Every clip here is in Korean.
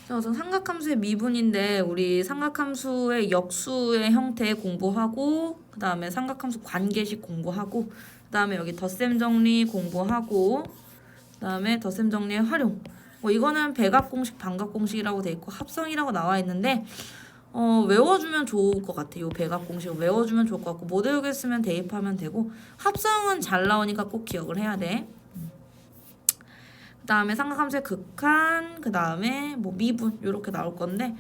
자, 우선 삼각함수의 미분인데 우리 삼각함수의 역수의 형태 공부하고 그 다음에 삼각함수 관계식 공부하고 그 다음에 여기 덧셈 정리 공부하고 그 다음에 덧셈 정리의 활용 뭐 이거는 배각공식 반각공식이라고 돼 있고 합성이라고 나와 있는데 외워주면 좋을 것 같아요. 배각공식 외워주면 좋을 것 같고 못 외우겠으면 대입하면 되고 합성은 잘 나오니까 꼭 기억을 해야 돼. 그 다음에 삼각함수의 극한, 그 다음에 뭐 미분 이렇게 나올 건데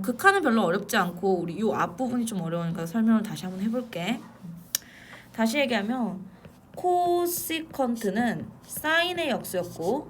극한은 별로 어렵지 않고 우리 요 앞부분이 좀 어려우니까 설명을 다시 한번 해볼게. 다시 얘기하면 코시컨트는 사인의 역수였고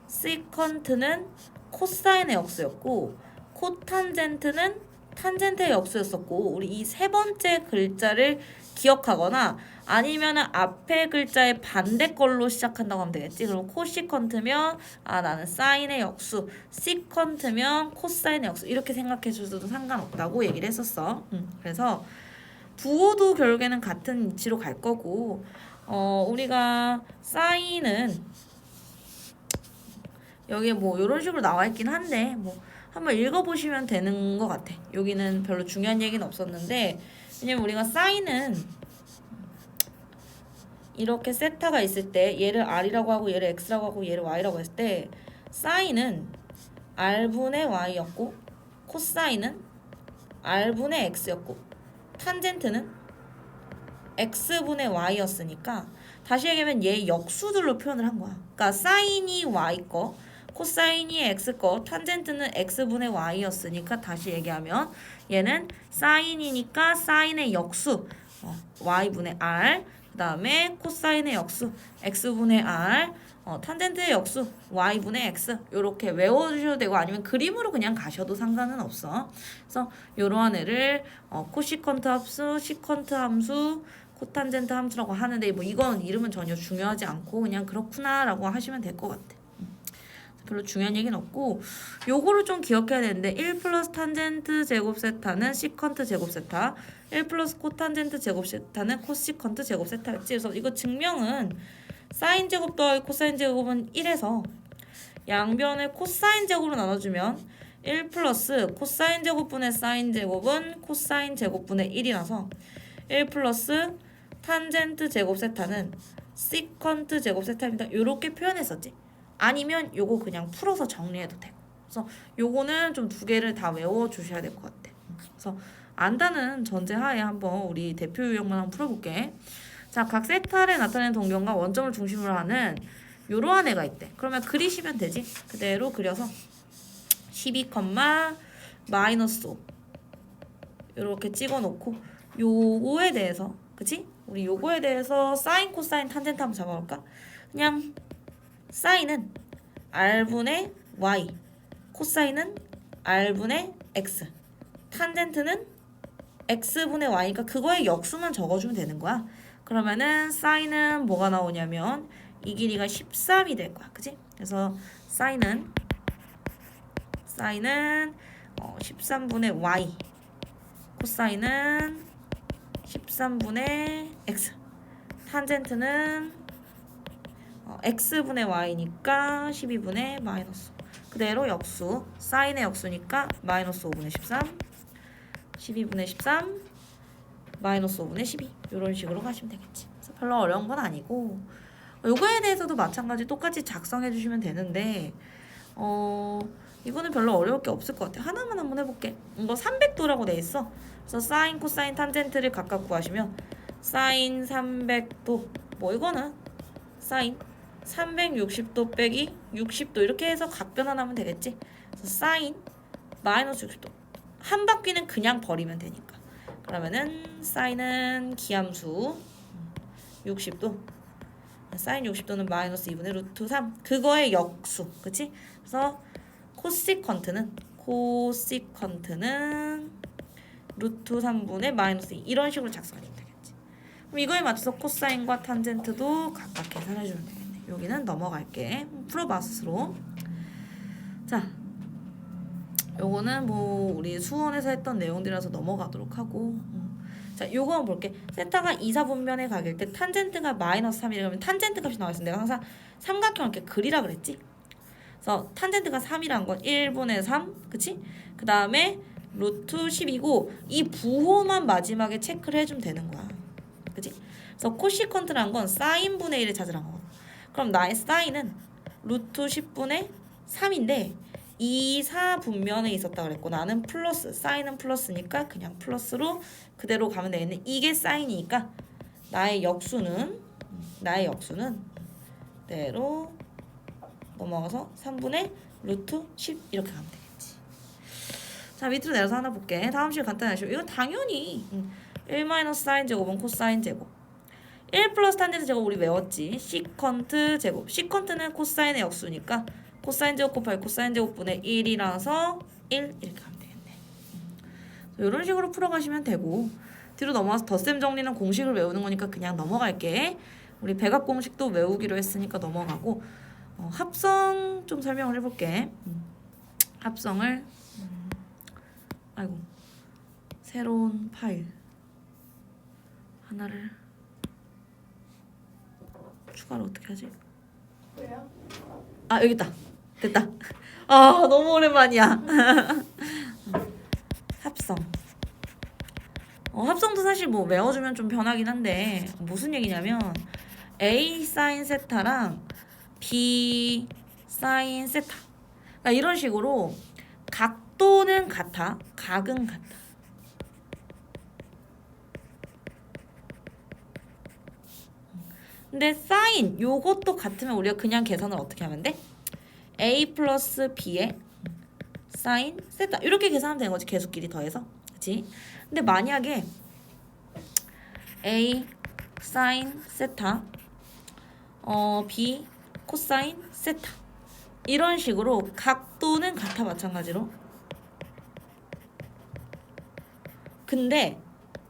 시컨트는 코사인의 역수였고 코탄젠트는 탄젠트의 역수였었고 우리 이 세 번째 글자를 기억하거나 아니면은 앞에 글자의 반대 걸로 시작한다고 하면 되겠지. 그럼 코시컨트면 나는 사인의 역수, 시컨트면 코사인의 역수 이렇게 생각해 주셔도 상관없다고 얘기를 했었어. 그래서 부호도 결국에는 같은 위치로 갈 거고 우리가 사인은 여기에 뭐 이런 식으로 나와 있긴 한데 뭐 한번 읽어보시면 되는 것 같아. 여기는 별로 중요한 얘기는 없었는데 왜냐면 우리가 사인은 이렇게 세타가 있을 때 얘를 R이라고 하고 얘를 X라고 하고 얘를 Y라고 했을 때 사인은 R분의 Y였고 코사인은 R분의 X였고 탄젠트는 X분의 Y였으니까 다시 얘기하면 얘 역수들로 표현을 한 거야. 그러니까 사인이 Y 거 코사인이 X 거 탄젠트는 X분의 Y였으니까 다시 얘기하면 얘는 사인이니까 사인의 역수 Y분의 R 그 다음에 코사인의 역수 X분의 R 탄젠트의 역수 Y분의 X 이렇게 외워주셔도 되고 아니면 그림으로 그냥 가셔도 상관은 없어. 그래서 이러한 애를 코시컨트 함수, 시컨트 함수 코탄젠트 함수라고 하는데 뭐 이건 이름은 전혀 중요하지 않고 그냥 그렇구나라고 하시면 될 것 같아. 별로 중요한 얘기는 없고 요거를 좀 기억해야 되는데 1 플러스 탄젠트 제곱 세타는 시컨트 제곱 세타 1 플러스 코탄젠트 제곱 세타는 코시컨트 제곱 세타였지. 그래서 이거 증명은 사인 제곱 더하기 코사인 제곱은 1에서 양변을 코사인 제곱으로 나눠주면 1 플러스 코사인 제곱분의 사인 제곱은 코사인 제곱분의 1이라서 1 플러스 탄젠트 제곱 세타는 시컨트 제곱 세타입니다. 이렇게 표현했었지. 아니면 요거 그냥 풀어서 정리해도 되고. 그래서 요거는 좀 두 개를 다 외워주셔야 될 것 같아. 그래서 안다는 전제하에 한번 우리 대표 유형만 한번 풀어볼게. 자, 각 세타를 나타내는 동경과 원점을 중심으로 하는 요러한 애가 있대. 그러면 그리시면 되지. 그대로 그려서 12, 마이너스 5 요렇게 찍어놓고 요거에 대해서 그치? 우리 요거에 대해서 사인, 코사인, 탄젠트 한번 잡아볼까? 그냥 사인은 R분의 Y, 코사인은 R분의 X, 탄젠트는 X분의 Y니까 그거의 역수만 적어주면 되는 거야. 그러면은 사인은 뭐가 나오냐면 이 길이가 13이 될 거야. 그치? 그래서 사인은 13분의 Y, 코사인은 13분의 X, 탄젠트는 X분의 Y니까 12분의 마이너스 5. 그대로 역수 사인의 역수니까 마이너스 5분의 13 12분의 13 마이너스 5분의 12 이런 식으로 가시면 되겠지. 그래서 별로 어려운 건 아니고 요거에 대해서도 마찬가지 똑같이 작성해 주시면 되는데 이거는 별로 어려울 게 없을 것 같아. 하나만 한번 해볼게. 이거 300도라고 돼 있어. 그래서 사인, 코사인, 탄젠트를 각각 구하시면 사인 300도 뭐 이거는 사인 360도 빼기 60도 이렇게 해서 각변환하면 되겠지. 그래서 사인 마이너스 60도 한 바퀴는 그냥 버리면 되니까. 그러면은 사인은 기함수 60도 사인 60도는 마이너스 2분의 루트 3 그거의 역수 그치? 그래서 코시컨트는 루트 3분의 마이너스 2 이런 식으로 작성하면 되겠지. 그럼 이거에 맞춰서 코사인과 탄젠트도 각각 계산해주면 되겠네. 여기는 넘어갈게. 풀어봐 스스로. 자, 요거는 뭐 우리 수원에서 했던 내용들이라서 넘어가도록 하고 자, 요거 한번 볼게. 세타가 2, 4분면의 각일 때 탄젠트가 마이너스 3이라면 탄젠트 값이 나와있어. 내가 항상 삼각형 이렇게 그리라 그랬지? 그래서 탄젠트가 3이란 건 1분의 3, 그치? 그 다음에 루트 10이고 이 부호만 마지막에 체크를 해주면 되는 거야. 그치? 그래서 코시컨트란 건 사인분의 1을 찾으란 거거든. 그럼 나의 사인은 루트 10분의 3인데 2, 4 분면에 있었다 그랬고 나는 플러스, 사인은 플러스니까 그냥 플러스로 그대로 가면 되겠네. 이게 사인이니까 나의 역수는 그대로 넘어가서 3분의 루트 10 이렇게 가면 되겠지. 자, 밑으로 내려서 하나 볼게. 다음 식 간단하시오. 이건 당연히 1 마이너스 사인 제곱은 코사인 제곱, 1 플러스 탄젠트 제곱 우리 외웠지. 시컨트 제곱. 시컨트는 코사인의 역수니까 코사인 제곱 곱하기 코사인 제곱분의 1이라서 1 이렇게 하면 되겠네. 이런 식으로 풀어가시면 되고 뒤로 넘어가서 덧셈 정리는 공식을 외우는 거니까 그냥 넘어갈게. 우리 백악 공식도 외우기로 했으니까 넘어가고 합성 좀 설명을 해볼게. 합성을 아이고 새로운 파일 하나를 추가를 어떻게 하지? 왜요? 아 여기 있다. 됐다. 아 너무 오랜만이야. 합성. 합성도 사실 뭐 외워주면 좀 편하긴 한데 무슨 얘기냐면 A 사인 세타랑 B 사인 세타. 그러니까 이런 식으로 각도는 같아, 각은 같아. 근데 사인 요것도 같으면 우리가 그냥 계산을 어떻게 하면 돼? A 플러스 B의 사인 세타 이렇게 계산하면 되는 거지. 계수끼리 더해서. 그치? 근데 만약에 A 사인 세타 B 코사인 세타 이런 식으로 각도는 같아 마찬가지로. 근데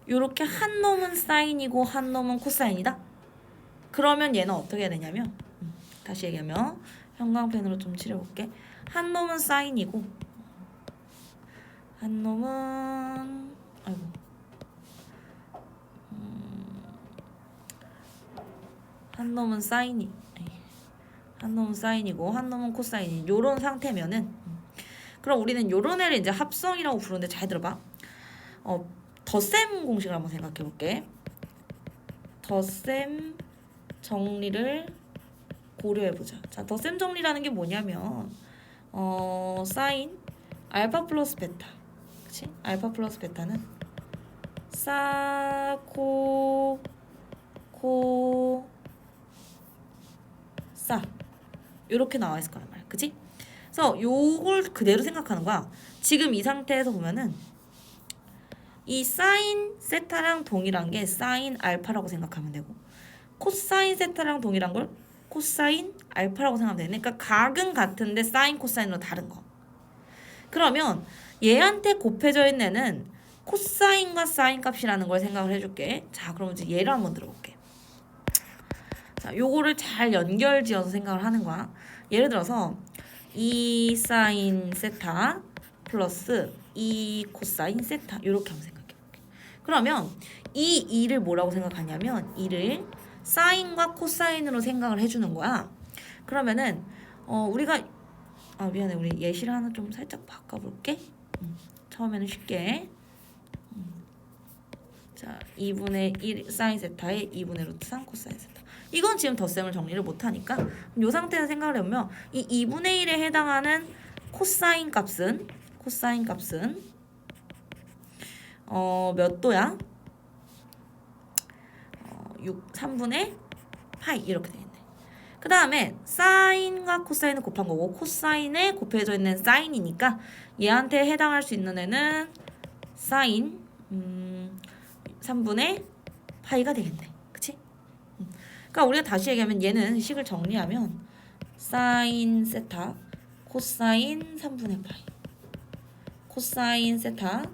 요렇게 한 놈은 사인이고 한 놈은 코사인이다? 그러면 얘는 어떻게 해야 되냐면 다시 얘기하면 형광펜으로 좀 칠해볼게. 한 놈은 사인이고 한 놈은 아이고 한 놈은 사인이 한 놈은 사인이고 한 놈은 코사인이 요런 상태면은 그럼 우리는 요런 애를 이제 합성이라고 부르는데 잘 들어봐. 덧셈 공식을 한번 생각해 볼게. 덧셈 정리를 고려해 보자. 자, 덧셈 정리라는 게 뭐냐면 사인 알파 플러스 베타. 그치? 알파 플러스 베타는 코 사 이렇게 나와 있을 거란 말이야. 그치? 그래서 요걸 그대로 생각하는 거야. 지금 이 상태에서 보면은 이 사인 세타랑 동일한 게 사인 알파라고 생각하면 되고 코사인 세타랑 동일한 걸 코사인 알파라고 생각하면 되네. 그러니까 각은 같은데 사인 코사인으로 다른 거. 그러면 얘한테 곱해져 있는 애는 코사인과 사인 값이라는 걸 생각을 해줄게. 자, 그럼 이제 얘를 한번 들어볼게. 자, 요거를 잘 연결지어서 생각을 하는 거야. 예를 들어서 2 사인 세타 플러스 2 코사인 세타 이렇게 한번 생각해 볼게. 그러면 이 2를 뭐라고 생각하냐면 2를 사인과 코사인으로 생각을 해주는 거야. 그러면은 우리가 미안해. 우리 예시를 하나 좀 살짝 바꿔볼게. 처음에는 쉽게 자 2분의 1 사인 세타에 2분의 루트 3 코사인 세타. 이건 지금 덧셈을 정리를 못하니까 이 상태에서 생각을 해보면 이 2분의 1에 해당하는 코사인 값은 몇 도야? 3분의 파이 이렇게 되겠네. 그 다음에 사인과 코사인을 곱한 거고 코사인에 곱해져 있는 사인이니까 얘한테 해당할 수 있는 애는 사인 3분의 파이가 되겠네. 그치? 그러니까 우리가 다시 얘기하면 얘는 식을 정리하면 사인 세타 코사인 3분의 파이 코사인 세타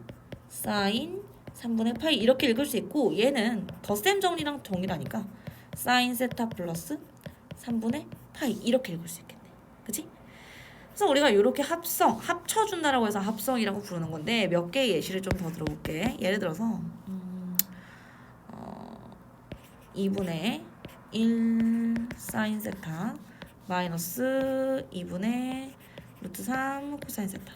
사인 3분의 파이 이렇게 읽을 수 있고 얘는 덧셈 정리랑 동일하니까 사인 세타 플러스 3분의 파이 이렇게 읽을 수 있겠네. 그치? 그래서 우리가 이렇게 합쳐준다라고 해서 합성이라고 부르는 건데 몇 개의 예시를 좀 더 들어볼게. 예를 들어서 2분의 1 사인 세타 마이너스 2분의 루트 3 코사인 세타.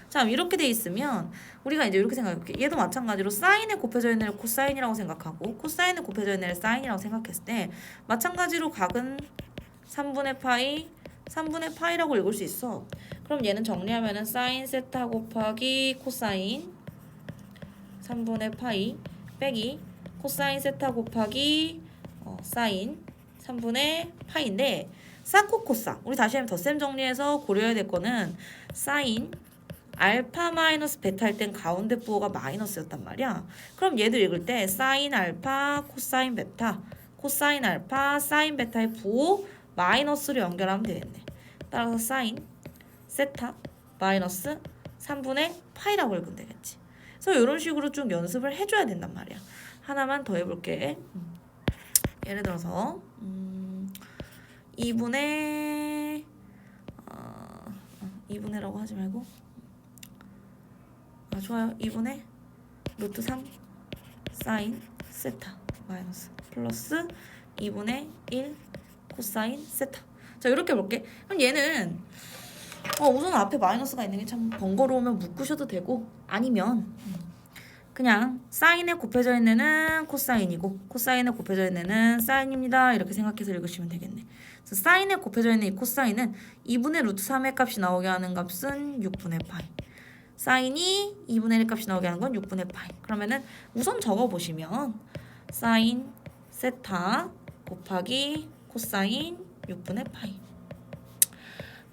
자, 이렇게 돼 있으면 우리가 이제 이렇게 생각해볼게. 얘도 마찬가지로 사인에 곱해져 있는 애를 코사인이라고 생각하고 코사인에 곱해져 있는 애를 사인이라고 생각했을 때 마찬가지로 각은 3분의 파이 3분의 파이라고 읽을 수 있어. 그럼 얘는 정리하면은 사인 세타 곱하기 코사인 3분의 파이 빼기 코사인 세타 곱하기 사인 3분의 파이인데 사코코사 우리 다시 한번 덧셈 정리해서 고려해야 될 거는 사인 알파 마이너스 베타 할 땐 가운데 부호가 마이너스였단 말이야. 그럼 얘도 읽을 때 사인 알파 코사인 베타 코사인 알파 사인 베타의 부호 마이너스로 연결하면 되겠네. 따라서 사인 세타 마이너스 3분의 파이라고 읽으면 되겠지. 그래서 이런 식으로 좀 연습을 해줘야 된단 말이야. 하나만 더 해볼게. 예를 들어서 2분의 2분의라고 하지 말고 좋아요. 2분의 루트 3 사인 세타 마이너스 플러스 2분의 1 코사인 세타. 자, 이렇게 볼게. 그럼 얘는 우선 앞에 마이너스가 있는 게 참 번거로우면 묶으셔도 되고 아니면 그냥 사인에 곱해져 있는 애는 코사인이고 코사인에 곱해져 있는 애는 사인입니다. 이렇게 생각해서 읽으시면 되겠네. 그래서 사인에 곱해져 있는 이 코사인은 2분의 루트 3의 값이 나오게 하는 값은 6분의 파이. 사인이 2분의 1 값이 나오게 하는 건 6분의 파이. 그러면은 우선 적어보시면 사인 세타 곱하기 코사인 6분의 파이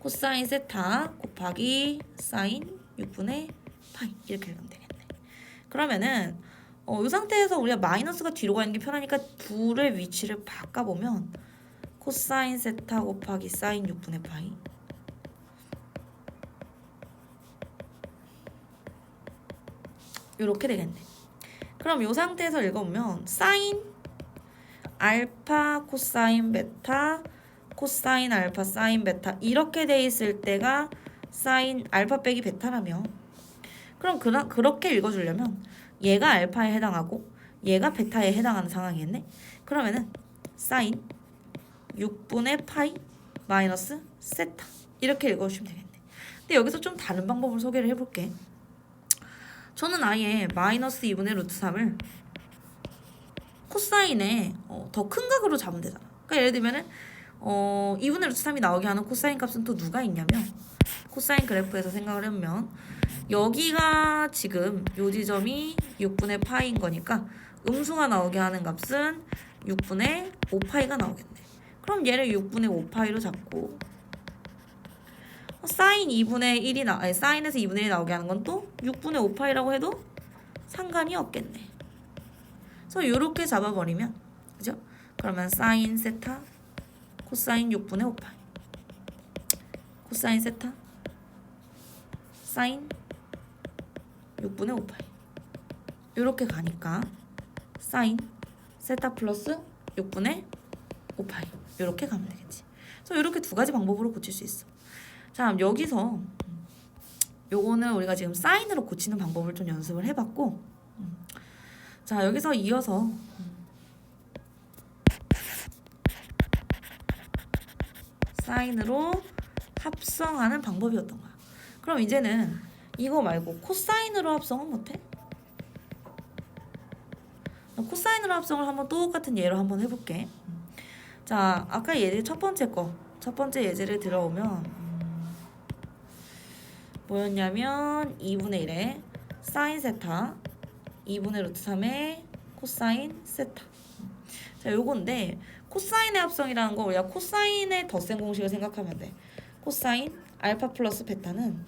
코사인 세타 곱하기 사인 6분의 파이 이렇게 읽으면 되겠네. 그러면은 이 상태에서 우리가 마이너스가 뒤로 가는 게 편하니까 둘의 위치를 바꿔보면 코사인 세타 곱하기 사인 6분의 파이 이렇게 되겠네. 그럼 이 상태에서 읽어보면 사인 알파 코사인 베타 코사인 알파 사인 베타 이렇게 돼 있을 때가 사인 알파 빼기 베타라며. 그럼 그렇게 읽어주려면 얘가 알파에 해당하고 얘가 베타에 해당하는 상황이겠네. 그러면은 사인 6분의 파이 마이너스 세타 이렇게 읽어주시면 되겠네. 근데 여기서 좀 다른 방법을 소개를 해볼게. 저는 아예 마이너스 2분의 루트 3을 코사인에 더 큰 각으로 잡으면 되잖아. 그러니까 예를 들면은 2분의 루트 3이 나오게 하는 코사인 값은 또 누가 있냐면 코사인 그래프에서 생각을 해보면 여기가 지금 요 지점이 6분의 파이인 거니까 음수가 나오게 하는 값은 6분의 5파이가 나오겠네. 그럼 얘를 6분의 5파이로 잡고 사인 2분의 1이 아니 사인에서 2분의 1이 나오게 하는 건 또 6분의 5파이라고 해도 상관이 없겠네. 그래서 이렇게 잡아버리면 그죠? 그러면 사인 세타 코사인 6분의 5파이 코사인 세타 사인 6분의 5파이 이렇게 가니까 사인 세타 플러스 6분의 5파이 이렇게 가면 되겠지. 그래서 이렇게 두 가지 방법으로 고칠 수 있어. 자, 여기서 요거는 우리가 지금 사인으로 고치는 방법을 좀 연습을 해봤고 자, 여기서 이어서 사인으로 합성하는 방법이었던 거야. 그럼 이제는 이거 말고 코사인으로 합성은 못해? 코사인으로 합성을 한번 똑같은 예로 한번 해볼게. 자, 아까 예제 첫 번째 예제를 들어오면 뭐였냐면 2분의 1에 사인 세타 2분의 루트 3의 코사인 세타. 자, 요건데 코사인의 합성이라는 거 우리가 코사인의 덧셈 공식을 생각하면 돼. 코사인 알파 플러스 베타는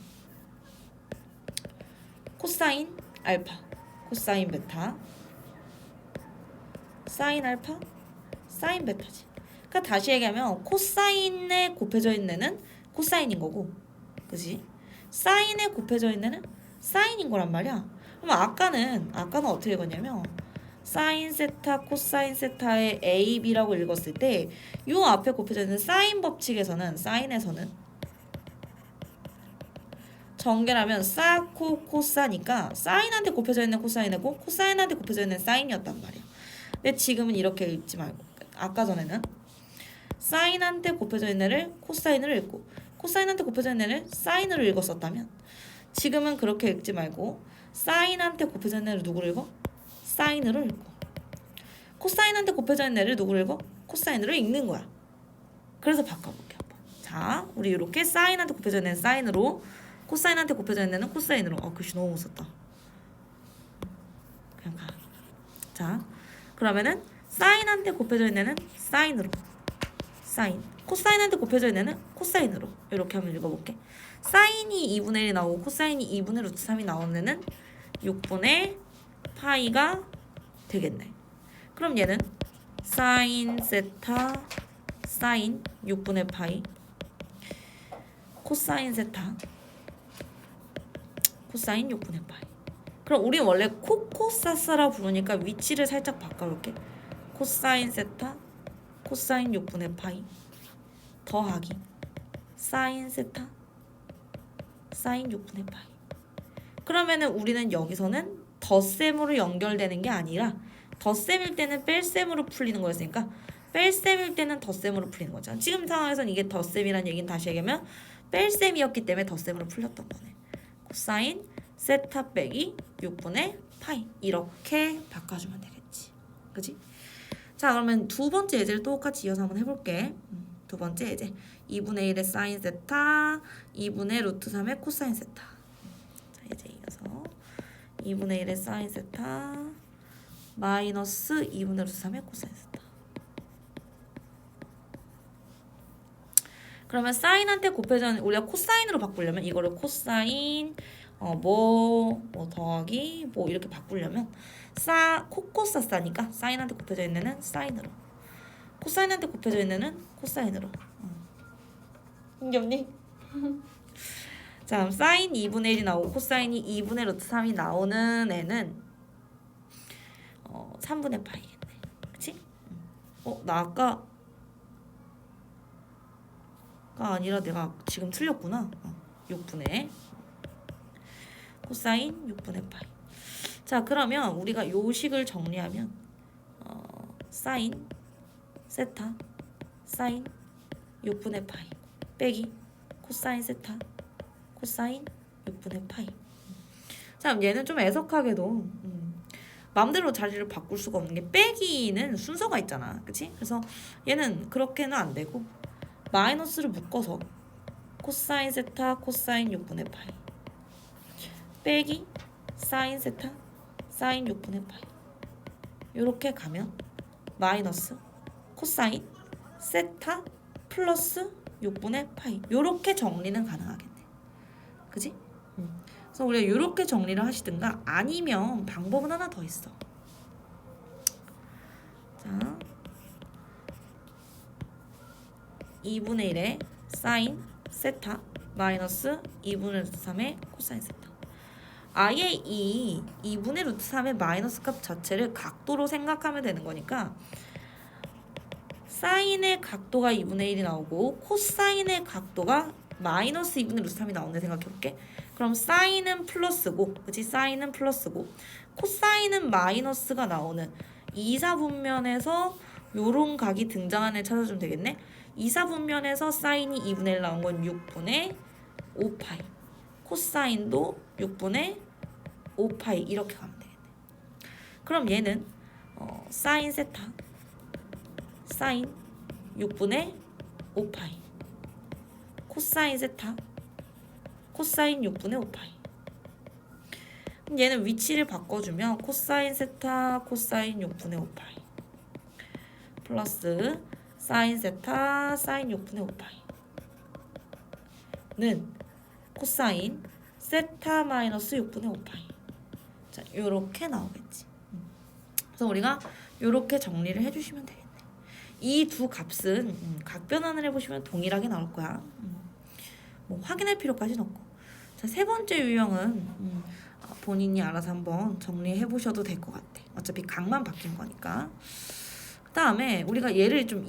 코사인 알파 코사인 베타 사인 알파 사인 베타지. 그러니까 다시 얘기하면 코사인에 곱해져 있는 애는 코사인인 거고 그지? 사인에 곱해져 있는 애는 사인인 거란 말이야. 그럼 아까는 어떻게 읽었냐면 사인 세타 코사인 세타의 A, B라고 읽었을 때 요 앞에 곱해져 있는 사인 법칙에서는 사인에서는 전개라면 사코 코사니까 사인한테 곱해져 있는 코사인이고 코사인한테 곱해져 있는 사인이었단 말이야. 근데 지금은 이렇게 읽지 말고 아까 전에는 사인한테 곱해져 있는 애를 코사인으로 읽고 코사인한테 곱해져 있는 애를 사인으로 읽었었다면 지금은 그렇게 읽지 말고 사인한테 곱해져 있는 애를 누구로 읽어? 사인으로 읽고 코사인한테 곱해져 있는 애를 누구로 읽어? 코사인으로 읽는 거야. 그래서 바꿔볼게 한번. 자, 우리 이렇게 사인한테 곱해져 있는 애는 사인으로 코사인한테 곱해져 있는 애는 코사인으로. 글씨 너무 못 썼다. 그냥 가. 자, 그러면은 사인한테 곱해져 있는 애는 사인으로 사인 코사인한테 곱해져 있는 애는 코사인으로 이렇게 한번 읽어볼게. 사인이 2분의 1이 나오고 코사인이 2분의 루트 3이 나오는 애는 6분의 파이가 되겠네. 그럼 얘는 사인 세타 사인 6분의 파이 코사인 세타 코사인 6분의 파이. 그럼 우리 원래 코코사사라 부르니까 위치를 살짝 바꿔볼게. 코사인 세타 코사인 6분의 파이 더하기 사인 세타 사인 6분의 파이. 그러면은 우리는 여기서는 덧셈으로 연결되는 게 아니라 덧셈일 때는 뺄셈으로 풀리는 거였으니까 뺄셈일 때는 덧셈으로 풀리는 거잖아. 지금 상황에서는 이게 덧셈이라는 얘기는 다시 얘기하면 뺄셈이었기 때문에 덧셈으로 풀렸던 거네. 코사인 세타 빼기 6분의 파이 이렇게 바꿔주면 되겠지. 그치? 자, 그러면 두 번째 예제를 똑같이 이어서 한번 해볼게. 두 번째 예제 2분의 1의 사인 세타 2분의 루트 3의 코사인 세타. 자, 이제 이어서 2분의 1의 사인 세타 마이너스 2분의 루트 3의 코사인 세타. 그러면 사인한테 곱해져 있는 우리가 코사인으로 바꾸려면 이거를 코사인 뭐 더하기 뭐 이렇게 바꾸려면 코코사사니까 사인한테 곱해져 있는 애는 사인으로 코사인한테 곱해져 있는 애는 코사인으로. 힘겹니? 자, 그럼 사인 2분의 1이 나오고 코사인이 2분의 루트 3이 나오는 애는 3분의 파이겠네. 그치? 나 아까가 아니라 내가 지금 틀렸구나. 6분의 코사인 6분의 파이. 자, 그러면 우리가 요 식을 정리하면 사인 세타 사인 6분의 파이 빼기 코사인 세타 코사인 6분의 파이. 자, 그럼 얘는 좀 애석하게도 마음대로 자리를 바꿀 수가 없는 게 빼기는 순서가 있잖아. 그치? 그래서 얘는 그렇게는 안 되고 마이너스를 묶어서 코사인 세타 코사인 6분의 파이 빼기 사인 세타 사인 6분의 파이 요렇게 가면 마이너스 코사인 세타 플러스 6분의 파이 요렇게 정리는 가능하겠네. 그지? 그래서 우리가 요렇게 정리를 하시든가 아니면 방법은 하나 더 있어. 자, 2분의 1의 사인 세타 마이너스 2분의 루트 3의 코사인 세타. 아예 이 2분의 루트 3의 마이너스 값 자체를 각도로 생각하면 되는 거니까 사인의 각도가 2분의 1이 나오고 코사인의 각도가 마이너스 2분의 루트 3이 나오네 생각해볼게. 그럼 사인은 플러스고 그치? 사인은 플러스고 코사인은 마이너스가 나오는 이사분면에서 요런 각이 등장하는 애를 찾아주면 되겠네. 이사분면에서 사인이 2분의 1 나온 건 6분의 5파이 코사인도 6분의 5파이 이렇게 가면 되겠네. 그럼 얘는 사인 세타 사인 6분의 5파이 코사인 세타 코사인 6분의 5파이. 그럼 얘는 위치를 바꿔주면 코사인 세타 코사인 6분의 5파이 플러스 사인 세타 사인 6분의 5파이는 코사인 세타 마이너스 6분의 5파이. 자, 요렇게 나오겠지. 그래서 우리가 요렇게 정리를 해주시면 되겠네. 이 두 값은 각변환을 해보시면 동일하게 나올 거야. 뭐 확인할 필요까지는 없고. 자, 세 번째 유형은 본인이 알아서 한번 정리해 보셔도 될 것 같아. 어차피 각만 바뀐 거니까. 그 다음에 우리가 얘를 좀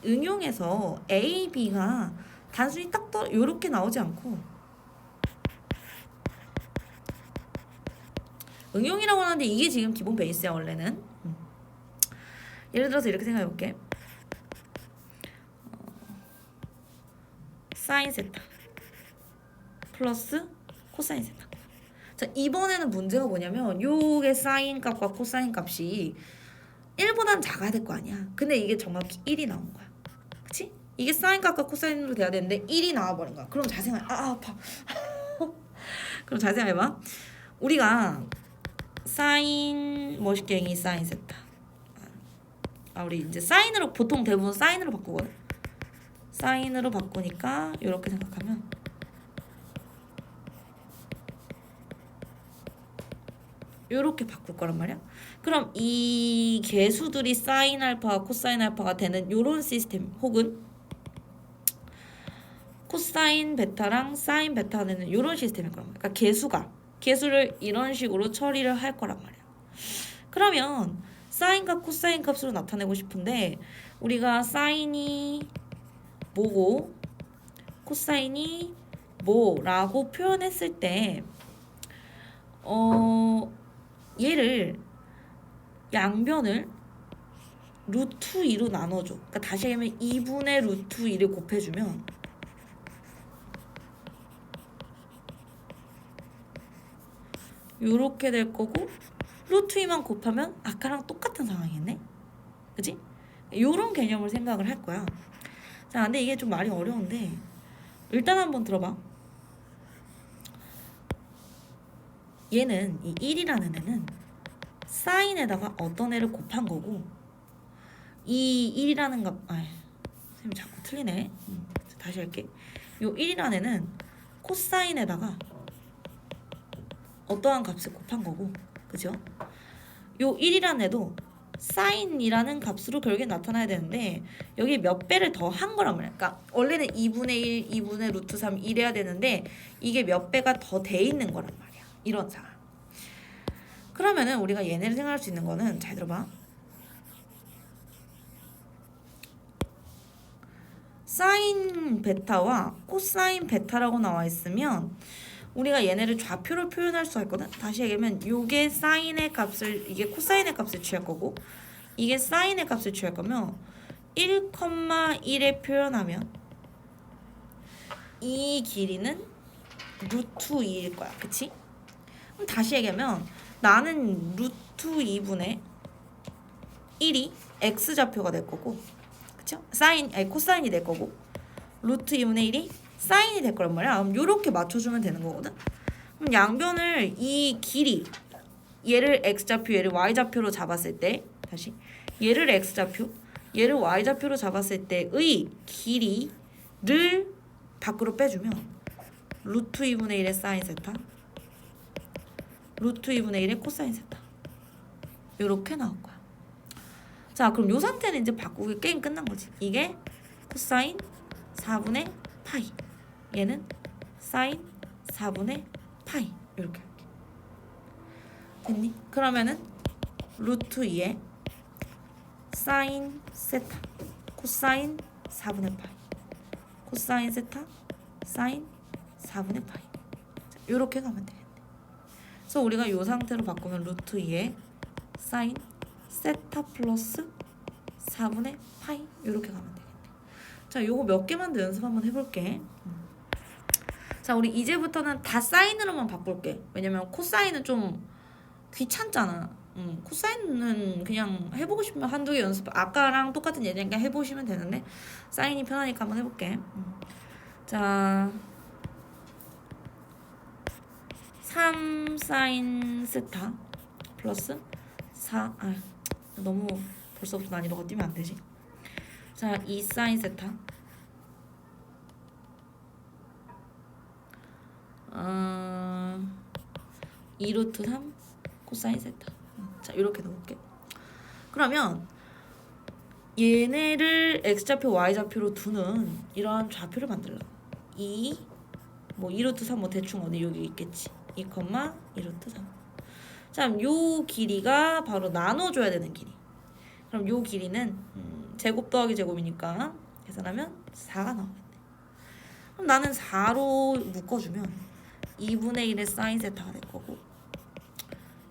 응용해서 A, B가 단순히 딱 요렇게 나오지 않고 응용이라고 하는데 이게 지금 기본 베이스야 원래는. 예를 들어서 이렇게 생각해 볼게. 사인 세타 플러스 코사인 세타. 자, 이번에는 문제가 뭐냐면 요게 사인 값과 코사인 값이 1보단 작아야 될 거 아니야. 근데 이게 정확히 1이 나온 거야. 그치? 이게 사인 값과 코사인으로 돼야 되는데 1이 나와버린 거야. 그럼 잘 생각해. 아파. 그럼 잘 생각해봐. 우리가 사인 뭐시경이 사인 세타. 우리 이제 사인으로 보통 대부분 사인으로 바꾸거든. 사인으로 바꾸니까 이렇게 생각하면 이렇게 바꿀 거란 말이야. 그럼 이 개수들이 사인 알파와 코사인 알파가 되는 요런 시스템 혹은 코사인 베타랑 사인 베타가 되는 요런 시스템일 거란 말이야. 그러니까 개수를 이런 식으로 처리를 할 거란 말이야. 그러면 사인과 코사인 값으로 나타내고 싶은데 우리가 사인이 뭐고 코사인이 뭐라고 표현했을 때 얘를 양변을 루트 2로 나눠줘. 그러니까 다시 얘기하면 2분의 루트 2를 곱해주면 요렇게 될 거고 루트 2만 곱하면 아까랑 똑같은 상황이겠네. 그치? 요런 개념을 생각을 할 거야. 자, 근데 이게 좀 말이 어려운데 일단 한번 들어봐. 얘는 이 1이라는 애는 사인에다가 어떤 애를 곱한 거고 이 1이라는 값 선생님 자꾸 틀리네. 다시 할게. 요 1이라는 애는 코사인에다가 어떠한 값을 곱한 거고 그죠? 요 1이라는 애도 사인이라는 값으로 결국에 나타나야 되는데 여기 몇 배를 더 한 거란 말이야. 그러니까 원래는 2분의 1, 2분의 루트 3 이래야 되는데 이게 몇 배가 더 돼 있는 거란 말이야. 이런 상황. 그러면은 우리가 얘네를 생각할 수 있는 거는 잘 들어봐. 사인 베타와 코사인 베타라고 나와 있으면 우리가 얘네를 좌표로 표현할 수가 있거든. 다시 얘기하면 이게 사인의 값을 이게 코사인의 값을 취할 거고 이게 사인의 값을 취할 거면 1,1에 표현하면 이 길이는 루트 2일 거야. 그치? 그럼 다시 얘기하면 나는 루트 2분의 1이 x좌표가 될 거고 그쵸? 코사인이 될 거고 루트 2분의 1이 사인이 될 거란 말이야. 그럼 요렇게 맞춰주면 되는 거거든. 그럼 양변을 이 길이 얘를 x좌표 얘를 y좌표로 잡았을 때 다시 얘를 x좌표 얘를 y좌표로 잡았을 때의 길이를 밖으로 빼주면 루트 2분의 1의 사인 세타 루트 2분의 1의 코사인 세타 요렇게 나올 거야. 자, 그럼 요 상태는 이제 바꾸기 게임 끝난 거지. 이게 코사인 4분의 파이 얘는 사인 4분의 파이 이렇게 할게. 됐니? 그러면은 루트 2에 사인 세타 코사인 4분의 파이 코사인 세타 사인 4분의 파이 이렇게 가면 되겠네. 그래서 우리가 이 상태로 바꾸면 루트 2에 사인 세타 플러스 4분의 파이 이렇게 가면 되겠네. 자, 요거 몇 개만 더 연습 한번 해볼게. 자, 우리 이제부터는 다 사인으로만 바꿀게. 왜냐면 코사인은 좀 귀찮잖아. 코사인은 그냥 해보고 싶으면 한두 개 연습 아까랑 똑같은 예제니까 해보시면 되는데 사인이 편하니까 한번 해볼게. 자, 3 사인 세타 플러스 4 너무 벌써부터 난이도가 뛰면 안 되지. 자, 2 사인 세타 2 루트 3 코사인 세타. 자, 이렇게 넣을게. 그러면 얘네를 x좌표 y좌표로 두는 이런 좌표를 만들라. 2 루트 3 대충 어디 여기 있겠지. 2, 2 루트 3. 자, 요 길이가 바로 나눠줘야 되는 길이. 그럼 요 길이는 제곱 더하기 제곱이니까 계산하면 4가 나오겠네. 그럼 나는 4로 묶어주면 2분의 1의 사인 세타가 될 거고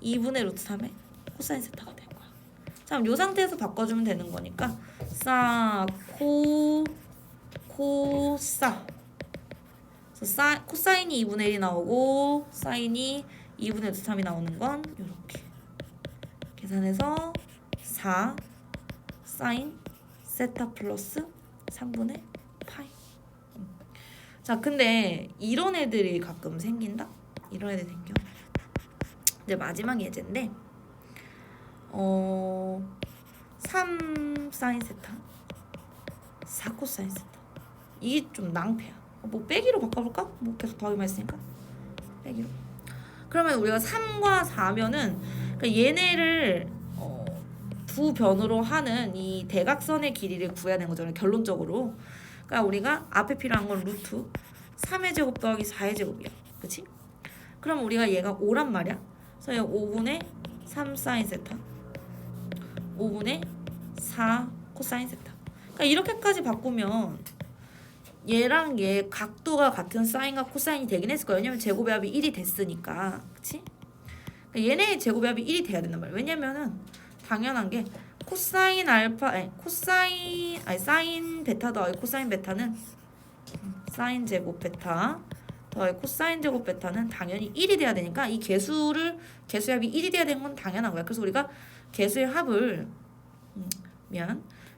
2분의 루트 3의 코사인 세타가 될 거야. 자, 그럼 요 상태에서 바꿔주면 되는 거니까 싸, 코, 사 그래서 코사인이 2분의 1이 나오고 사인이 2분의 3이 나오는 건 이렇게 계산해서 4 사인 세타 플러스 3분의 파이. 자, 근데 이런 애들이 가끔 생긴다? 이런 애들 생겨. 이제 마지막 예제인데 3 사인 세타 4 코사인 세타. 이게 좀 낭패야. 뭐 빼기로 바꿔볼까? 뭐 계속 더하기만 했으니까 빼기로. 그러면 우리가 3과 4면은 그러니까 얘네를 두 변으로 하는 이 대각선의 길이를 구해야 되는 거잖아요, 결론적으로. 그러니까 우리가 앞에 필요한 건 루트 3의 제곱 더하기 4의 제곱이야, 그치? 그럼 우리가 얘가 5란 말이야. 그래서 얘 5분의 3 사인 세타 5분의 4 코사인 세타. 그러니까 이렇게까지 바꾸면 얘랑 얘 각도가 같은 사인과 코사인이 되긴 했을 거야. 왜냐면 제곱의 합이 1이 됐으니까. 그치? 그러니까 얘네의 제곱의 합이 1이 돼야 된단 말이야. 왜냐면은 당연한 게 코사인 알파 사인 베타 더하기 코사인 베타는 사인 제곱 베타 더하기 코사인 제곱 베타는 당연히 1이 돼야 되니까 이 개수의 합이 1이 돼야 되는 건 당연한 거야. 그래서 우리가 개수의 합을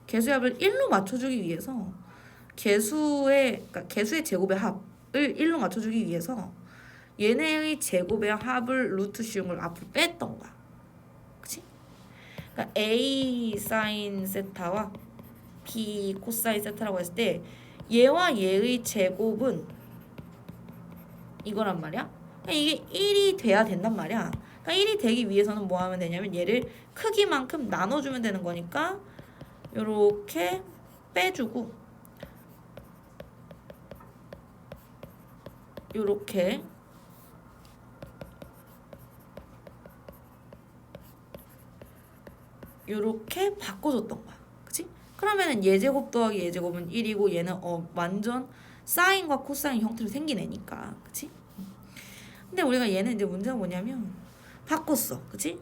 개수의 합을 1로 맞춰주기 위해서 그러니까 개수의 제곱의 합을 1로 맞춰주기 위해서 얘네의 제곱의 합을 루트 씌운 걸 앞으로 뺐던 거야. 그치? 그러니까 A 사인 세타와 B 코사인 세타라고 했을 때 얘와 얘의 제곱은 이거란 말이야. 그러니까 이게 1이 돼야 된단 말이야. 그러니까 1이 되기 위해서는 뭐 하면 되냐면 얘를 크기만큼 나눠주면 되는 거니까 요렇게 빼주고 요렇게 바꿔줬던 거야. 그치? 그러면은 얘 제곱 더하기 얘 제곱은 1이고 얘는 완전 사인과 코사인 형태로 생긴 애니까. 그치? 근데 우리가 얘는 이제 문제가 뭐냐면 바꿨어. 그치?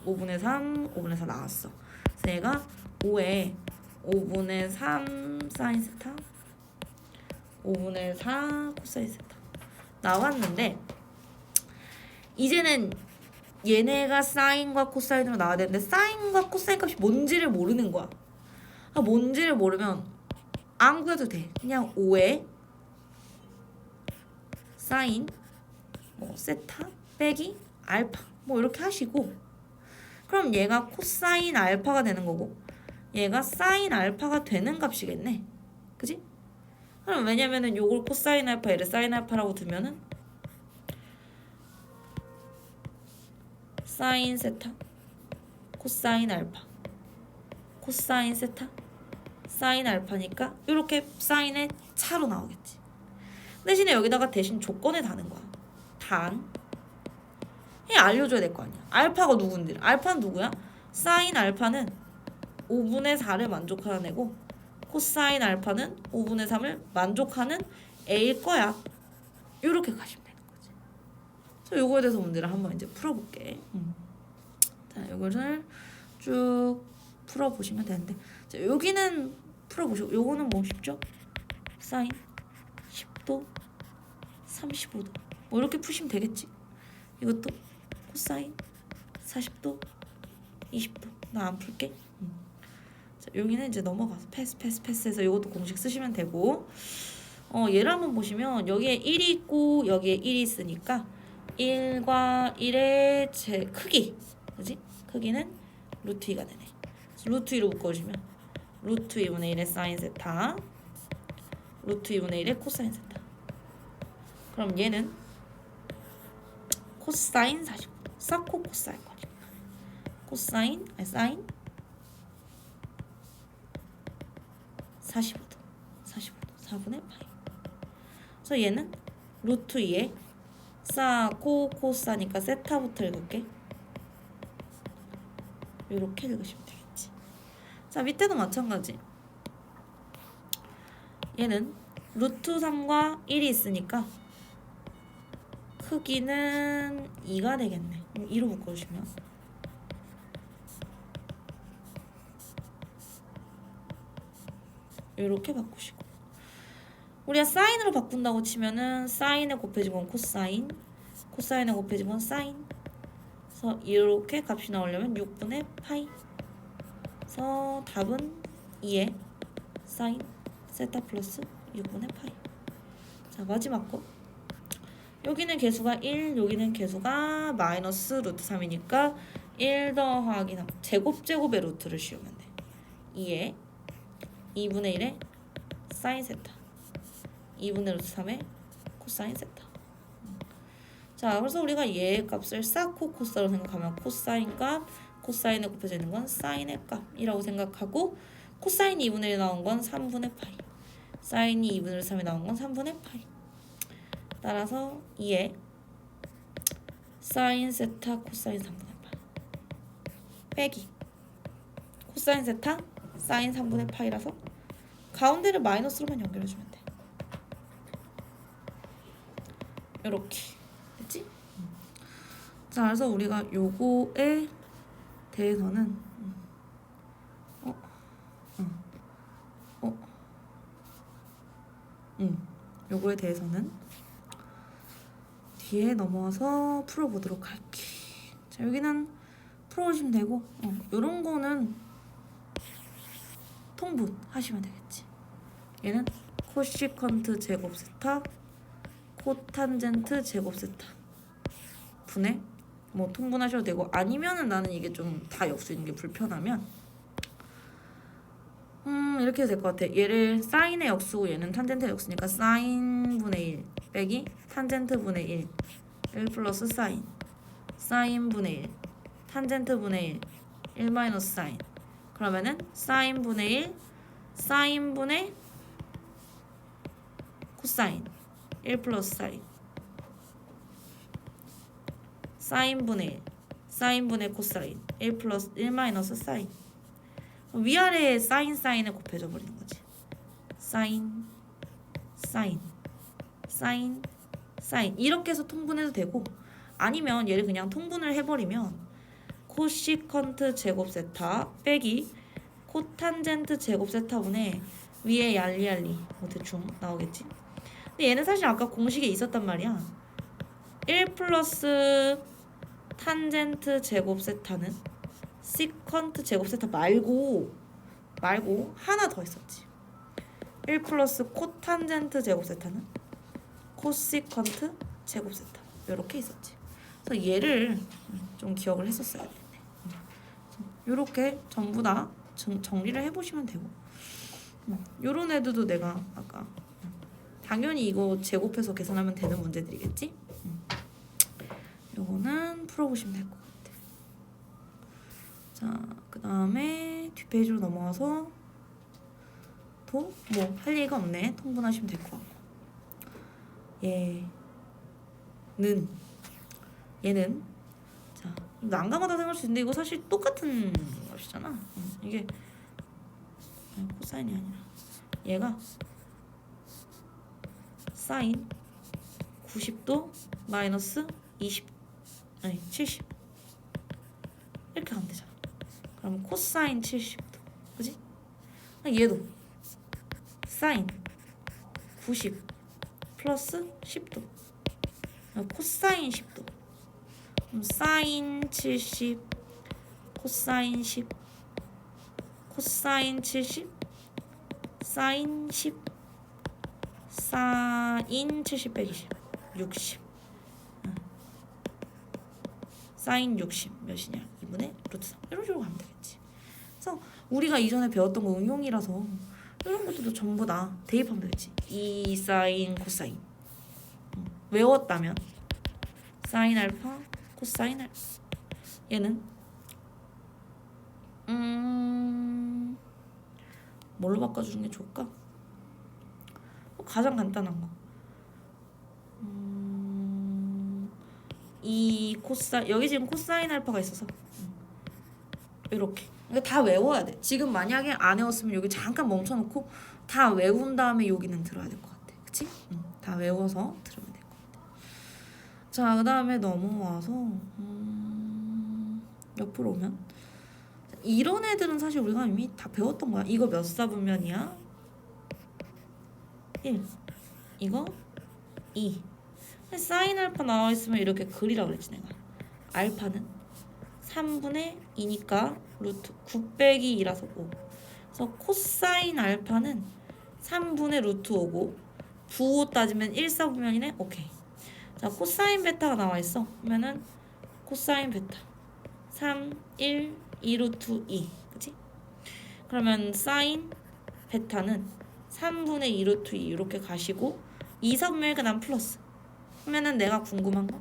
5분의 3, 5분의 4 나왔어. 그래서 얘가 5에 5분의 3 사인 세타 5분의 4 코사인 세타 나왔는데 이제는 얘네가 사인과 코사인으로 나와야 되는데 사인과 코사인 값이 뭔지를 모르는 거야. 뭔지를 모르면 안 구해도 돼. 그냥 5에 사인 세타 빼기 알파 이렇게 하시고 그럼 얘가 코사인 알파가 되는 거고 얘가 사인 알파가 되는 값이겠네. 그지? 그럼 왜냐면은 요걸 코사인 알파 얘를 사인 알파라고 두면은 사인 세타 코사인 알파 코사인 세타 사인 알파니까 이렇게 사인의 차로 나오겠지. 대신에 여기다가 대신 조건을 다는 거야. 얘 알려줘야 될 거 아니야. 알파가 누군데? 알파는 누구야? 사인 알파는 5분의 4를 만족하는 애고 코사인 알파는 5분의 3을 만족하는 애일 거야. 이렇게 가시면 되는 거지. 그래서 요거에 대해서 문제를 한번 이제 풀어볼게. 자, 이거를 쭉 풀어보시면 되는데 자, 여기는 풀어보시고 요거는 뭐 쉽죠? 사인 10도 35도 이렇게 푸시면 되겠지. 이것도 코사인 40도 20도 나 안 풀게. 자, 여기는 이제 넘어가서 패스해서 이것도 공식 쓰시면 되고 얘를 한번 보시면 여기에 1이 있고 여기에 1이 있으니까 1과 1의 제 크기 그지? 크기는 루트 2가 되네. 루트 2로 묶어주시면 루트 2분의 1의 사인 세타 루트 2분의 1의 코사인 세타. 그럼 얘는 코사인 40 사코 코사인 거니까 코사인 사인 45도 4분의 파이. 그래서 얘는 루트 2에 사코 코사니까 세타부터 읽을게. 이렇게 읽으시면 되겠지. 자, 밑에도 마찬가지. 얘는 루트 3과 1이 있으니까 크기는 2가 되겠네. 2로 묶어주시면 이렇게 바꾸시고 우리가 사인으로 바꾼다고 치면은 사인에 곱해진 건 코사인, 코사인에 곱해진 건 사인. 그래서 이렇게 값이 나오려면 6분의 파이. 그래서 답은 2에 사인 세타 플러스 6분의 파이. 자, 마지막 거. 여기는 개수가 1, 여기는 개수가 마이너스 루트 3이니까 1 더하기 3 제곱의 루트를 씌우면 돼. 2에 2분의 1에 사인 세타, 2분의 루트 3에 코사인 세타. 자, 그래서 우리가 얘의 값을 사코 코사로 생각하면 코사인 값, 코사인에 곱해져 있는 건 사인의 값이라고 생각하고, 코사인이 2분의 1 나온 건 3분의 파이, 사인이 2분의 3이 나온 건 3분의 파이. 따라서 2에 사인 세타 코사인 3분의 파이 빼기 코사인 세타 사인 3분의 파이라서 가운데를 마이너스로만 연결해주면 돼. 요렇게 됐지? 자, 그래서 우리가 요거에 대해서는 요거에 대해서는 뒤에 넘어와서 풀어보도록 할게. 자, 여기는 풀어오시면 되고, 요런 거는 통분하시면 되겠지. 얘는 코시컨트 제곱 세타, 코탄젠트 제곱 세타 분의 뭐 통분하셔도 되고, 아니면은 나는 이게 좀 다 역수 있는 게 불편하면 이렇게 해도 될 것 같아. 얘를 사인의 역수고 얘는 탄젠트의 역수니까 사인 분의 1 빼기 탄젠트 분의 1 플러스 사인 분의 1 탄젠트 분의 1 마이너스 사인. 그러면은 사인 분의 1 사인 분의 코사인 1 플러스 사인 분의 1 사인 분의 코사인 1 플러스 1 마이너스 사인. 위아래에 사인에 곱해져 버리는 거지. 사인 이렇게 해서 통분해도 되고, 아니면 얘를 그냥 통분을 해버리면 코시컨트 제곱 세타 빼기 코탄젠트 제곱 세타분의 위에 얄리얄리 뭐 대충 나오겠지. 근데 얘는 사실 아까 공식에 있었단 말이야. 1 플러스 탄젠트 제곱 세타는 시컨트 제곱 세타 말고 하나 더 있었지. 1 플러스 코탄젠트 제곱 세타는 코시컨트 제곱 세타 이렇게 있었지. 그래서 얘를 좀 기억을 했었어야 되는데, 이렇게 전부 다 정리를 해보시면 되고, 요런 애들도 내가 아까 당연히 이거 제곱해서 계산하면 되는 문제들이겠지. 요거는 풀어보시면 될 것 같아. 자, 그 다음에 뒷페이지로 넘어와서 또 뭐 할 얘기가 없네. 통분하시면 될 것 같고, 얘는 자, 난감하다 생각할 수 있는데 이거 사실 똑같은 것이잖아. 이게 코사인이 아니라 얘가 사인 90도 마이너스 70 이렇게 하면 되잖아. 그러면 코사인 70도, 그지? 얘도 사인 90 플러스 10도, 코사인 10도. 그럼 사인 70 코사인 10 코사인 70 사인 10 사인 70 빼기 10 60 사인 60 몇이냐 2분의 루트 3 이런 식으로 가면 되겠지. 그래서 우리가 이전에 배웠던 거 응용이라서 이런 것들도 전부 다 대입하면 되겠지. 2 사인 코사인 외웠다면 사인 알파 코사인 알파. 얘는 뭘로 바꿔주는 게 좋을까? 가장 간단한 거. 이 여기 지금 코사인 알파가 있어서 이렇게. 이거 다 외워야 돼. 지금 만약에 안 외웠으면 여기 잠깐 멈춰놓고 다 외운 다음에 여기는 들어야 될 것 같아. 그치? 다 외워서 들으면 될 것 같아. 자, 그 다음에 넘어와서 옆으로 오면 이런 애들은 사실 우리가 이미 다 배웠던 거야. 이거 몇 사분면이야? 1. 이거 2. 사인 알파 나와 있으면 이렇게 그리라 그랬지 내가. 알파는 3분의 2니까 루트 9 빼기 2라서 5. 그래서 코사인 알파는 3분의 루트 5고 부호 따지면 1사분면이네. 오케이. 자, 코사인 베타가 나와 있어. 그러면은 코사인 베타 3, 1, 2 루트 2. 그치? 그러면 사인 베타는 3분의 2 루트 2 이렇게 가시고 2사분면이니까 난 플러스. 그러면은 내가 궁금한 거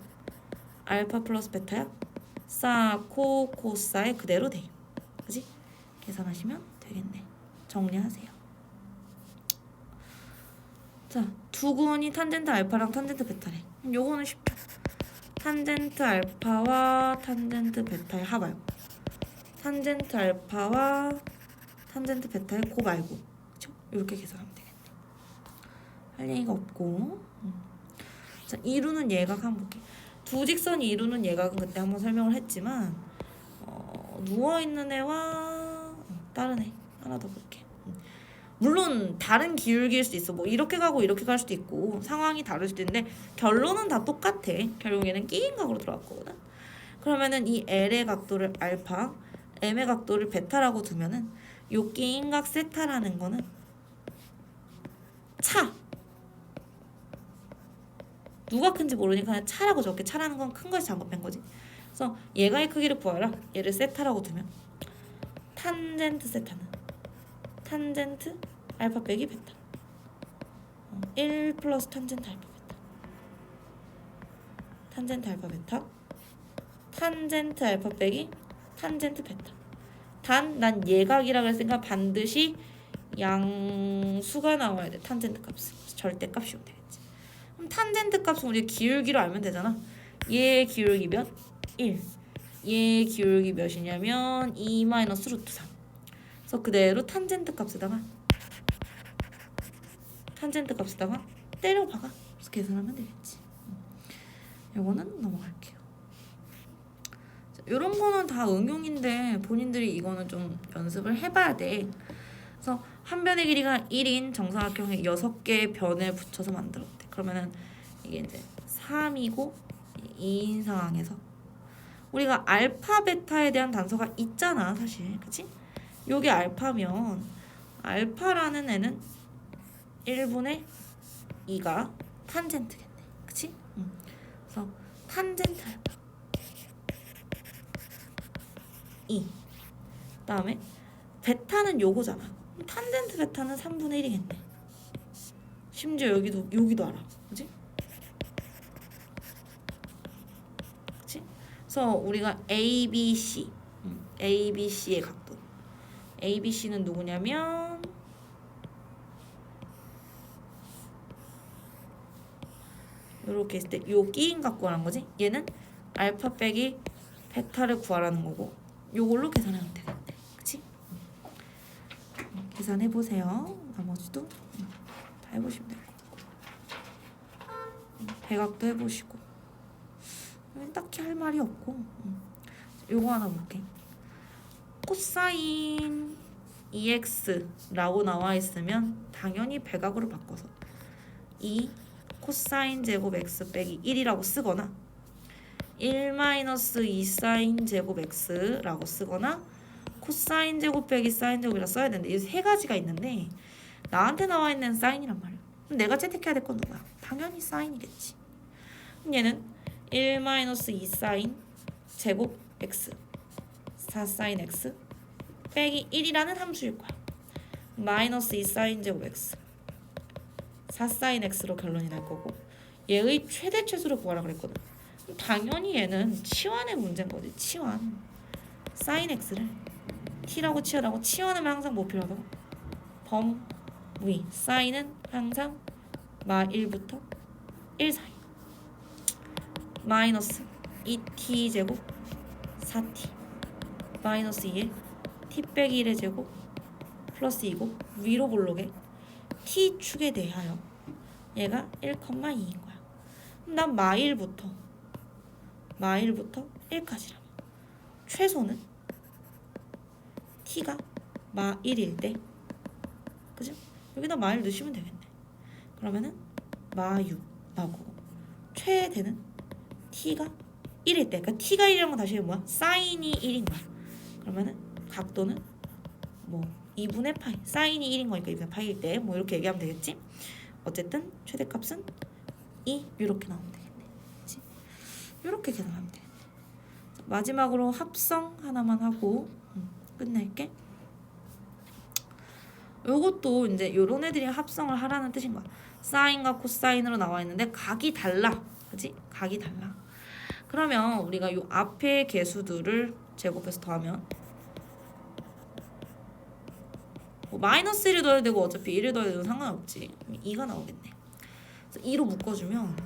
알파 플러스 베타야? 코 코사에 그대로 돼. 그치? 계산하시면 되겠네. 정리하세요. 자, 두 근이 탄젠트 알파랑 탄젠트 베타래. 요거는 쉽다. 탄젠트 알파와 탄젠트 베타의 합 알고, 탄젠트 알파와 탄젠트 베타의 곱 알고, 그쵸? 이렇게 계산하면 되겠네. 할 얘기가 없고. 자, 이루는 예각 한번 볼게. 두 직선이 이루는 예각은 그때 한번 설명을 했지만 누워있는 애와 다른 애 하나 더 볼게. 물론 다른 기울기일 수도 있어. 뭐 이렇게 가고 이렇게 갈 수도 있고 상황이 다를 수도 있는데 결론은 다 똑같아. 결국에는 끼인 각으로 들어갔거든. 그러면은 이 L의 각도를 알파, M의 각도를 베타라고 두면은 요 끼인 각 세타라는 거는 차. 누가 큰지 모르니까 그냥 차라고 적게. 차라는 건 큰 것이 작업 뺀 거지. 그래서 얘가의 크기를 구하라. 얘를 세타라고 두면 탄젠트 세타는 탄젠트 알파 빼기 베타 1 플러스 탄젠트 알파 베타 탄젠트 알파 베타 탄젠트 알파 빼기 탄젠트 베타. 단 난 예각이라고 했으니까 반드시 양수가 나와야 돼. 탄젠트 값은 절대값이 오면 되겠지. 그럼 탄젠트 값은 우리 기울기로 알면 되잖아. 얘 기울기 몇? 1. 얘 기울기 몇이냐면 2 마이너스 루트 3. 그래서 그대로 탄젠트 값에다가 때려 박아. 그래서 계산하면 되겠지. 요거는 넘어갈게요. 이런 거는 다 응용인데 본인들이 이거는 좀 연습을 해봐야 돼. 그래서 한 변의 길이가 1인 정사각형에 6개의 변을 붙여서 만들었대. 그러면은 이게 이제 3이고 2인 상황에서 우리가 알파 베타에 대한 단서가 있잖아 사실. 그치? 요게 알파면 알파라는 애는 1분의 2가 탄젠트겠네. 그치? 그래서 탄젠트 알파 2. 그다음에 베타는 요거잖아. 탄젠트 베타는 3분의 1이겠네. 심지어 여기도 알아. 그치? 그치? 그래서 우리가 ABC의 각도. ABC는 누구냐면 이렇게 했을 때 요 끼인 각 구하라는 거지. 얘는 알파 빼기 베타를 구하라는 거고 요걸로 계산하면 되겠네. 그치? 계산해보세요. 나머지도 다 해보시면 될 거고 대각도 해보시고 딱히 할 말이 없고 요거 하나 볼게. 코사인 EX라고 나와 있으면 당연히 배각으로 바꿔서 2 코사인 제곱 X 빼기 1이라고 쓰거나 1 마이너스 2 사인 제곱 X라고 쓰거나 코사인 제곱 빼기 사인 제곱이라 써야 되는데 이 세 가지가 있는데 나한테 나와 있는 사인이란 말이야. 그럼 내가 채택해야 될 건 누구야? 당연히 사인이겠지. 얘는 1 마이너스 2 사인 제곱 X 4 사인 X 빼기 1이라는 함수일 거야. 마이너스 2 사인 제곱 X 4 사인 X로 결론이 날 거고 얘의 최대 최소를 구하라 그랬거든. 당연히 얘는 치환의 문제인 거지. 치환 사인 X를 T라고 치환하고 치환하면 항상 뭐 필요하다고? 범위 사인은 항상 마 1부터 1 사이 마이너스 2t 제곱 4t 마이너스 2에 t 빼기 1의 제곱 플러스 2고 위로 볼록에 t축에 대하여 얘가 1,2인 거야. 그럼 난 마일부터 1까지라면 최소는 t가 마 1일 때 그죠? 여기다 마일 넣으시면 되겠네. 그러면은 마6 나오고 최대는 t가 1일 때, 그러니까 t가 1이란 건 다시 뭐야? 사인이 1인 거야. 그러면은 각도는 뭐 2분의 파이, 사인이 1인 거니까 2분의 파이일 때 뭐 이렇게 얘기하면 되겠지. 어쨌든 최대값은 2 이렇게 나오면 되겠네. 그치? 이렇게 계산하면 되겠네. 마지막으로 합성 하나만 하고 끝낼게. 요것도 이제 요런 애들이 합성을 하라는 뜻인 거야. 사인과 코사인으로 나와 있는데 각이 달라. 그치? 각이 달라. 그러면 우리가 요 앞에 개수들을 제곱해서 더하면 뭐 마이너스 1을 넣어야 되고 어차피 1을 넣어야 되고 상관없지. 2가 나오겠네. 그래서 2로 묶어주면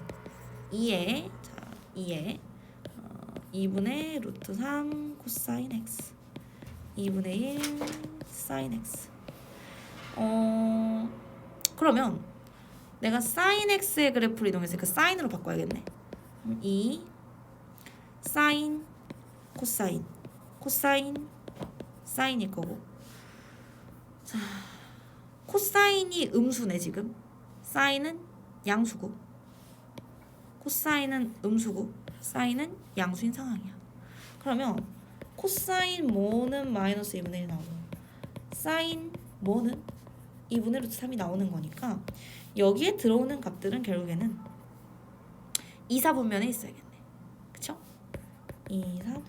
2에 2분의 루트 3 코사인 x 2분의 1 사인 x. 그러면 내가 사인 x의 그래프를 이동해서 그 사인으로 바꿔야겠네. 2 사인 코사인 사인일 거고. 자, 코사인이 음수네 지금. 사인은 양수고 코사인은 음수고 사인은 양수인 상황이야. 그러면 코사인 모는 마이너스 2분의 1 나오고 사인 모는 2분의 루트 3이 나오는 거니까 여기에 들어오는 값들은 결국에는 2사분면에 있어야겠네. 그쵸? 2사분면.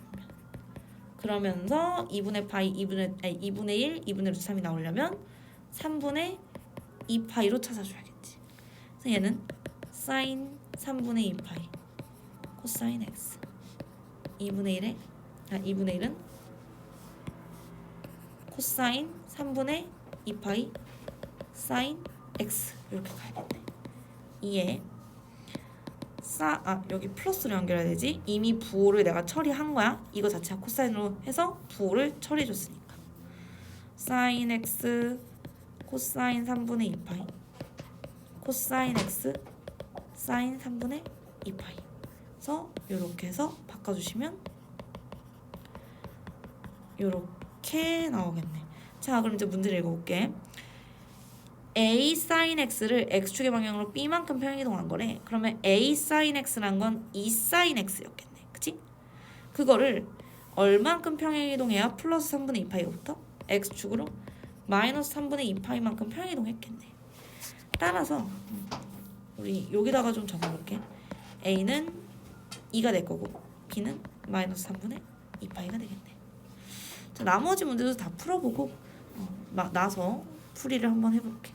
그러면서 2분의 파이 2분의 1 2분의 루트 3이 나오려면 3분의 2파이로 찾아줘야겠지. 그래서 얘는 사인 3분의 2파이 코사인 x 2분의 1은 코사인 3분의 2파이 사인 x 이렇게 가야겠네. 2에 여기 플러스로 연결해야 되지. 이미 부호를 내가 처리한 거야. 이거 자체가 코사인으로 해서 부호를 처리해 줬으니까 사인 x 코사인 3분의 2파이 코사인 x 사인 3분의 2파이. 그래서 이렇게 해서 바꿔주시면 이렇게 나오겠네. 자, 그럼 이제 문제를 읽어볼게. a sin x를 x축의 방향으로 b만큼 평행이동한 거래. 그러면 a sin x란 건 2 sin x였겠네. 그치? 그거를 얼만큼 평행이동해야 플러스 3분의 2파이가 붙어? x축으로 마이너스 3분의 2파이만큼 평행이동했겠네. 따라서 우리 여기다가 좀 적어볼게. a는 2가 될 거고 b는 마이너스 3분의 2파이가 되겠네. 자, 나머지 문제도 다 풀어보고 나서 풀이를 한번 해볼게.